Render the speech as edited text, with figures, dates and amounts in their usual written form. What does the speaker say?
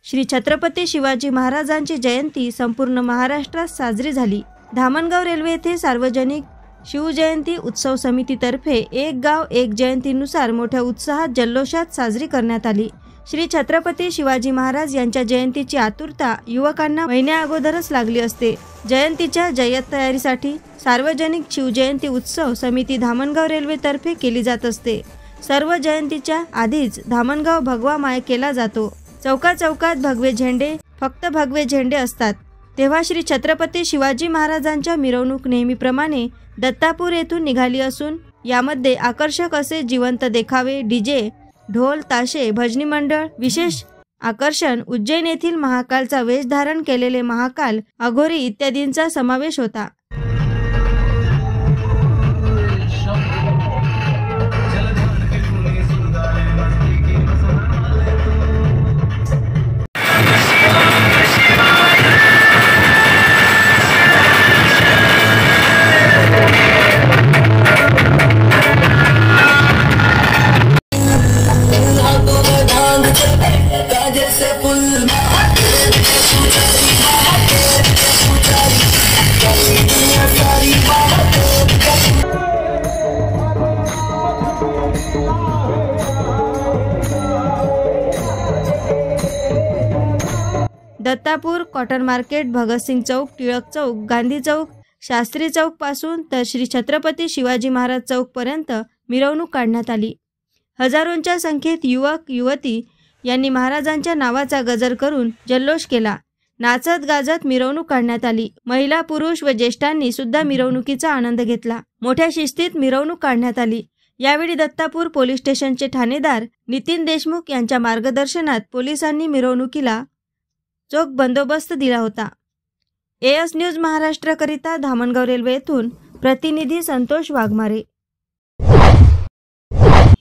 श्री छत्रपती शिवाजी महाराजांची जयंती संपूर्ण महाराष्ट्रात साजरी झाली। धामणगाव रेल्वे येथे सार्वजनिक शिवजयंती उत्सव समितीतर्फे एक गाव एक जयंतीनुसार मोठ्या उत्साहात जल्लोषात साजरी करण्यात आली। श्री छत्रपती शिवाजी महाराज यांच्या जयंतीची आतुरता युवकांना महिन्या अगोदरच लागली असते। जयंतीच्या जय्यत तयारीसाठी सार्वजनिक शिवजयंती उत्सव समिती धामणगाव रेल्वेतर्फे केली जात असते। सर्व जयंतीच्या आधीच धामणगाव भगवा माय केला जातो। चौकात भगवे झेंडे, फक्त भगवे झेंडे असतात। तेव्हा श्री छत्रपती शिवाजी महाराजांच्या मिरवणूक नेहमीप्रमाणे दत्तापूर येथून निघाली असून यामध्ये आकर्षक असे जिवंत देखावे, डीजे, ढोल ताशे, भजनी मंडळ, विशेष आकर्षण उज्जैन येथील महाकालचा वेश धारण केलेले महाकाल, अघोरी इत्यादींचा समावेश होता। दत्तापूर, कॉटन मार्केट, भगतसिंग चौक, टिळक चौक, गांधी चौक, शास्त्री चौक पासून तर श्री छत्रपती शिवाजी महाराज चौक पर्यंत मिरवणूक काढण्यात आली। हजारोंच्या संख्येत युवक युवती यांनी महाराजांच्या नावाचा गजर करून जल्लोष केला। नाचत गाजत मिरवणूक काढण्यात आली। महिला, पुरुष व ज्येष्ठांनी सुद्धा मिरवणुकीचा आनंद घेतला। मोठ्या शिस्तीत मिरवणूक काढण्यात आली। यावेळी दत्तापूर पोलीस स्टेशनचे ठाणेदार नितीन देशमुख यांच्या मार्गदर्शनात पोलिसांनी मिरवणुकीला चोख बंदोबस्त दिला होता। एएस न्यूज महाराष्ट्र करिता धामणगाव रेल्वे येथून प्रतिनिधी संतोष वाघमारे।